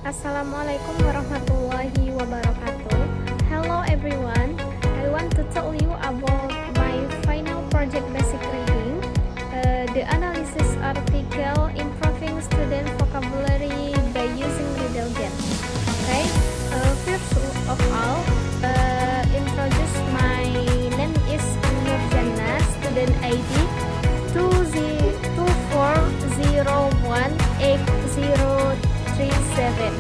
Assalamualaikum warahmatullahi wabarakatuh. Hello everyone. I want to tell you about my final project basic reading, the analysis article improving student vocabulary by using Riddle Game. Okay. First of all, introduce my name is Nurjana, student ID 2401837.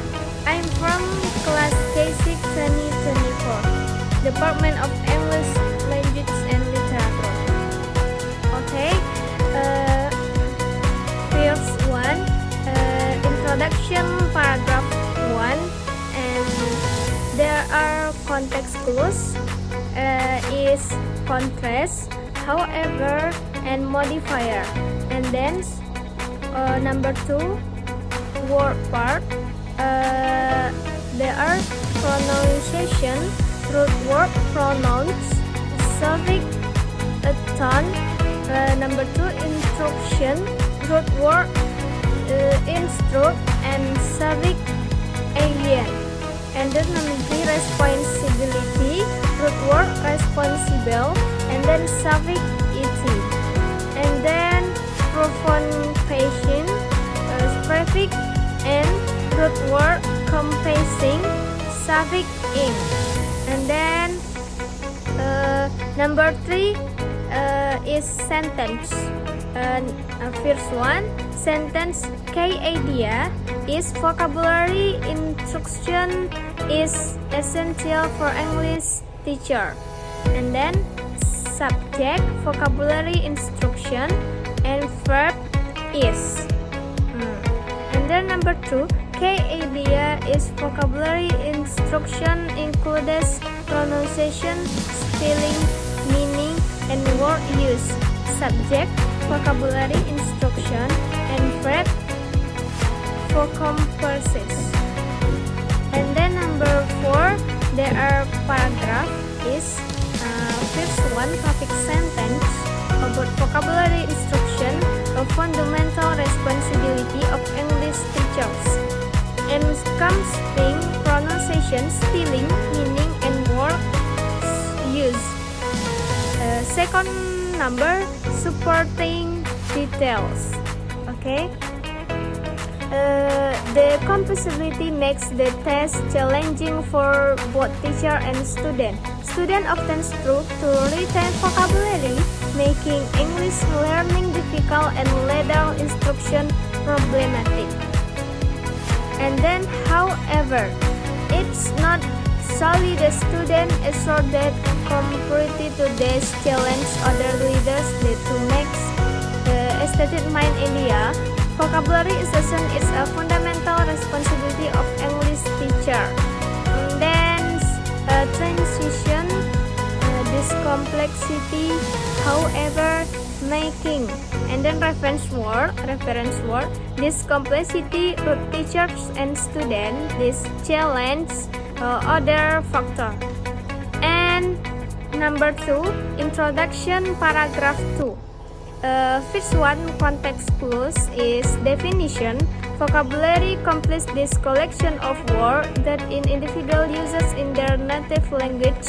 I'm from class K6 2024, Department of English Language and Literature. Okay, first one, introduction paragraph 1, and there are context clues, is contrast, however, and modifier. And then number 2, word part. There are pronunciation, root word, pronouns, suffix, a tone. Number 2, instruction, root word, instruct, and suffix, alien. And then number 3, responsibility, root word, responsible, and then suffix, et. And then pronunciation, prefix, and root word, compassing, suffix, ing. And then number 3 is sentence. First one, sentence key idea is vocabulary instruction is essential for English teacher. And then subject, vocabulary instruction, and verb is. And then number 2, key idea is vocabulary instruction includes pronunciation, spelling, meaning, and word use. Subject, vocabulary instruction, and verb, vocabularies. And then number 4, there are paragraph is first one, topic sentence about vocabulary instruction, a fundamental responsibility of English teachers, and encompassing pronunciation, spelling, meaning, and word use. Second number, supporting details. Okay. The composability makes the test challenging for both teacher and student. Students often struggle to retain vocabulary, making English learning difficult and later instruction problematic. And then, however, it's not solely the student asserted comparity to this challenge other leaders that to make stated mind idea. Vocabulary instruction is a fundamental responsibility of English teacher. And then transition, this complexity, however, making. And then reference word, this complexity with teachers and students, this challenge, other factor. And number 2, introduction paragraph 2. First one, context clues is definition. Vocabulary completes this collection of words that an individual uses in their native language.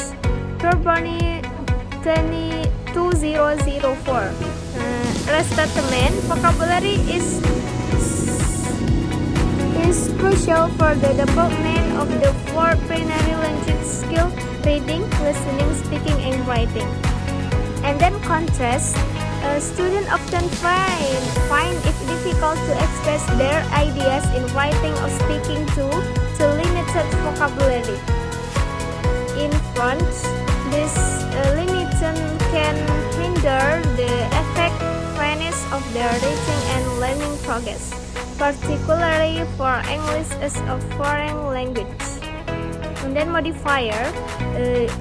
February 2004. Restatement, vocabulary is crucial for the development of the 4 primary language skills: reading, listening, speaking, and writing. And then contrast. Students often find it difficult to express their ideas in writing or speaking to limited vocabulary. In front, this limitation can hinder the effectiveness of their reading and learning progress, particularly for English as a foreign language. And then modifier,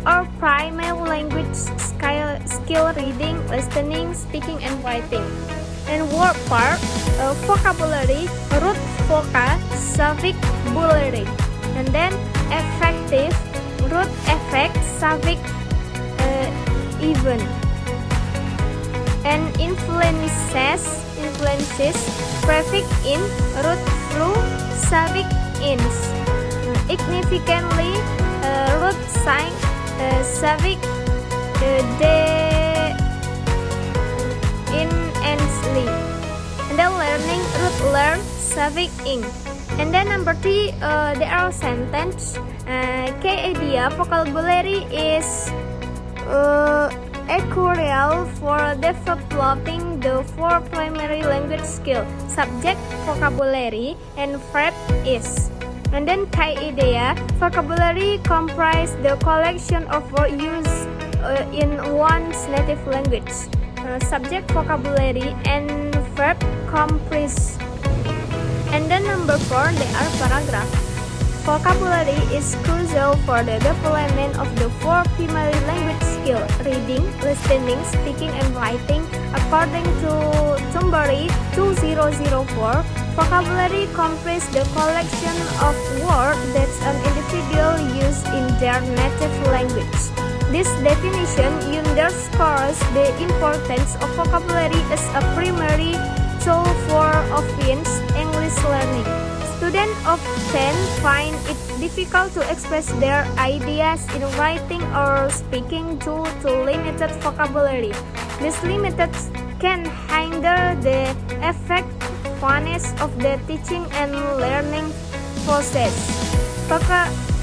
or primary language skill, reading, listening, speaking, and writing. And word part, vocabulary, root voca, suffix, bulary. And then effective, root effect, suffix, even. And influences, prefix in, root flu, suffix ins. Significantly, Ruth sang Savik de intensely. And then learning, Ruth learned Savik ing. And then number 3, there are sentence. Key idea vocabulary is crucial for developing the 4 primary language skill: subject, vocabulary, and verb is. And then key idea vocabulary comprise the collection of word used in one's native language. Subject, vocabulary, and verb comprise. And then number 4, there are paragraph. Vocabulary is crucial for the development of the 4 primary language skills: reading, listening, speaking, and writing. According to Thornberry 2004, vocabulary comprises the collection of words that an individual uses in their native language. This definition underscores the importance of vocabulary as a primary tool for advanced English learning. Students often find it difficult to express their ideas in writing or speaking due to limited vocabulary. This limited can hinder the effectiveness of the teaching and learning process,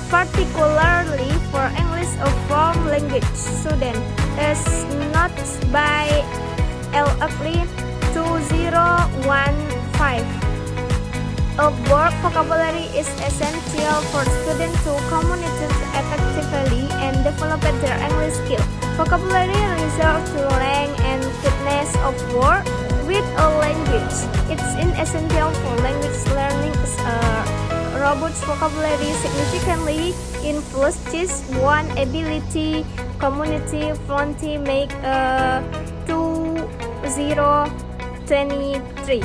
particularly for English or foreign language students, as noted by LFRI 2015. A word vocabulary is essential for students to communicate effectively and develop their English skill. Vocabulary refers to length and fitness of word with a language. It's essential for language learning as a robust vocabulary significantly influences one's ability communicate fluently. Make 2023.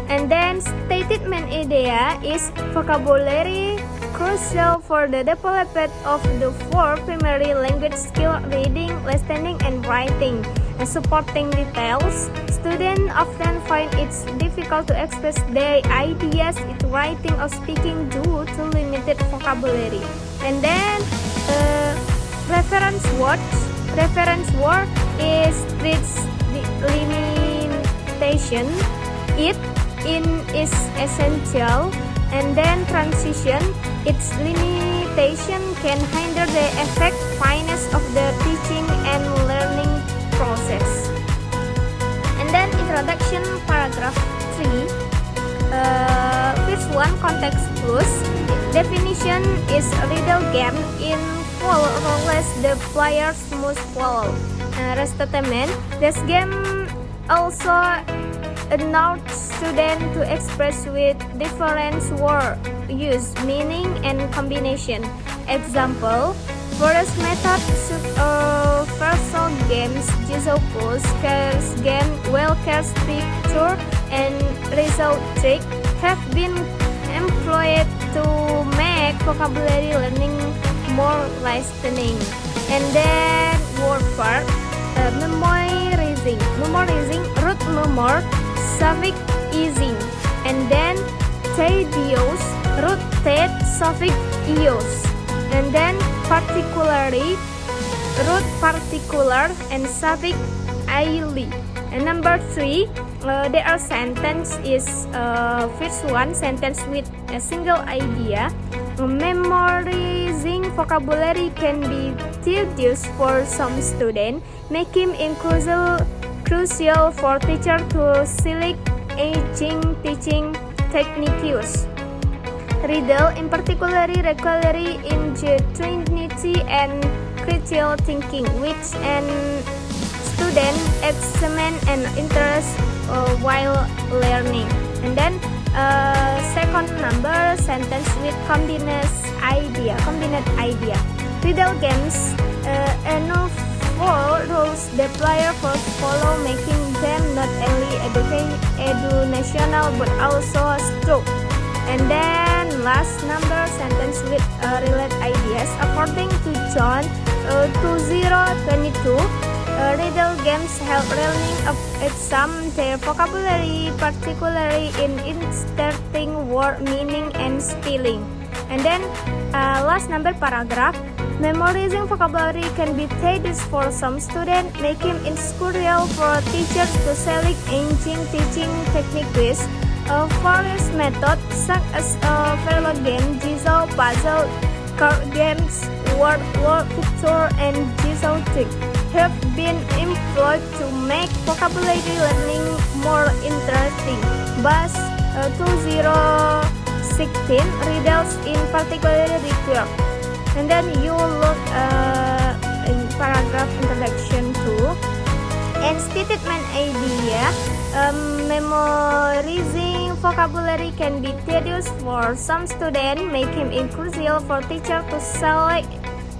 And then statement idea is vocabulary crucial for the development of the 4 primary language skills: reading, listening, and writing. And supporting details, students often find it difficult to express their ideas in writing or speaking due to limited vocabulary. And then reference word is its limitation. It in is essential. And then transition, its limitation can hinder the effectiveness of the teaching and learning process. And then introduction, paragraph 3. First one, context clues. Definition is a riddle game in full roles the players must follow. Restatement, this game also allows students to express with different word use, meaning, and combination. Example, first method suit virtual games, jigsaw puzzle, cards game, well cards picture, and result trick have been employed to make vocabulary learning more listening. And then word part, memorizing, root memor, suffix easing. And then tedious, root ted, suffix ios. And then particularly, root particular, and suffix aili. And number 3, there are sentence is first one, sentence with a single idea. Memorizing vocabulary can be tedious for some students, making it crucial for teachers to select teaching techniques. Riddle in particular require ingenuity and critical thinking, which an student examine and interest while learning. And then second number, sentence with combined idea. Riddle games enough for rules the player first follow, making them not only educational but also stroke. And then last number, sentence with related ideas. According to John 2022, Riddle games help learning of some their vocabulary, particularly in inserting word meaning and spelling. And then last number paragraph. Memorizing vocabulary can be tedious for some students, making it crucial for teachers to select engine teaching techniques. Various methods such as parallel game, jigsaw puzzle, card games, word picture, and jigsaw trick have been employed to make vocabulary learning more interesting. Thus, 2016 riddles in particular required. And then you look in paragraph introduction to and statement idea. Memorizing vocabulary can be tedious for some students, making it crucial for teachers to select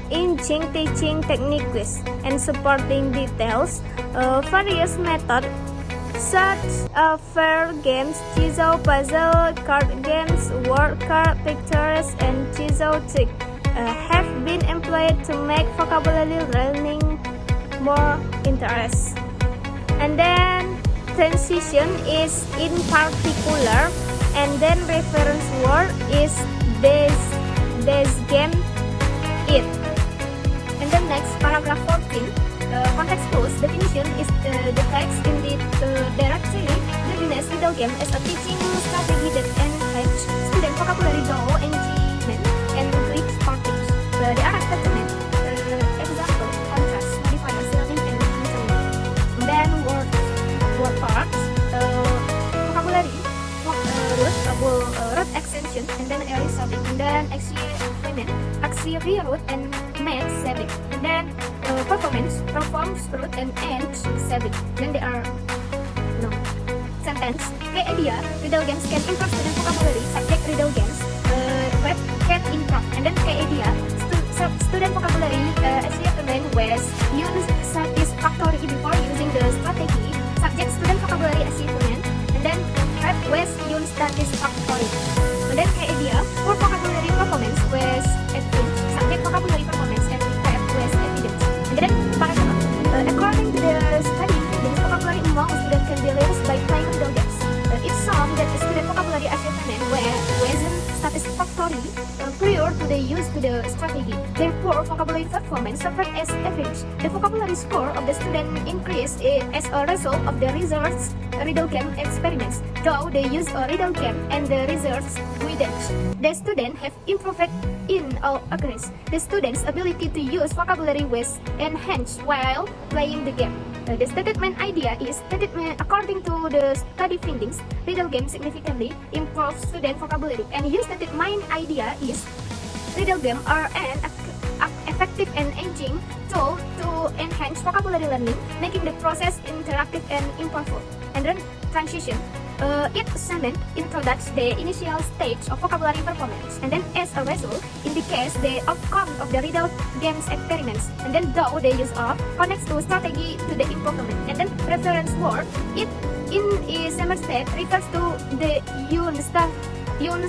engine teaching techniques and supporting details. Various methods such as fair games, jigsaw puzzle, card games, word card pictures, and jigsaw trick have been employed to make vocabulary learning more interesting. And then transition is in particular, and then reference word is this game it. And then next paragraph 14, context clues definition is the text in the directory readiness riddle game as a teaching strategy that enhances student vocabulary through engagement and Greek sparkles. The Arab statement, example, contrast, modifiers, learning, and listening. Then word parts, vocabulary, root extension, and then area subject, and then auxiliary root and main subject, and then performs root and end subject. Then there are sentence. Idea riddle games can improve student vocabulary. Subject riddle games can improve, and then idea student vocabulary achievement was used satisfactory before using the strategy. Subject student vocabulary achievement, and then was used satisfactory. And then idea for vocabulary performance was evidence. Subject vocabulary performance and was evidence. And then paragraph. According to the study, the vocabulary among students can be raised by playing riddle games. It's shown that the student vocabulary achievement wasn't satisfactory prior to the use to the strategy. Therefore, vocabulary performance suffered as average. The vocabulary score of the student increased as a result of the results riddle game experiments. Though they used a riddle game and the results didn't, the students have improved in all areas. The students' ability to use vocabulary was enhanced while playing the game. The statement idea is that according to the study findings, riddle game significantly improves student vocabulary. And use that main idea is riddle game are an effective and engaging tool to enhance vocabulary learning, making the process interactive and impactful. And then transition. Each segment introduces the initial stage of vocabulary performance, and then as a result indicates the outcome of the riddle games experiments, and then though the use of connects to strategy to the improvement. And then reference word, it in a similar state refers to the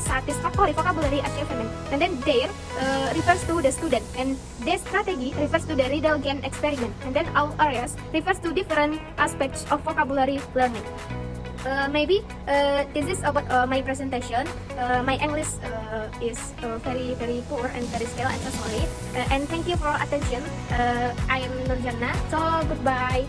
satisfactory vocabulary achievement, and then there refers to the student, and the strategy refers to the riddle game experiment, and then all areas refers to different aspects of vocabulary learning. Maybe this is about my presentation. My English is very poor and very stale. I'm so sorry. And thank you for attention. I am Nurjana. So goodbye.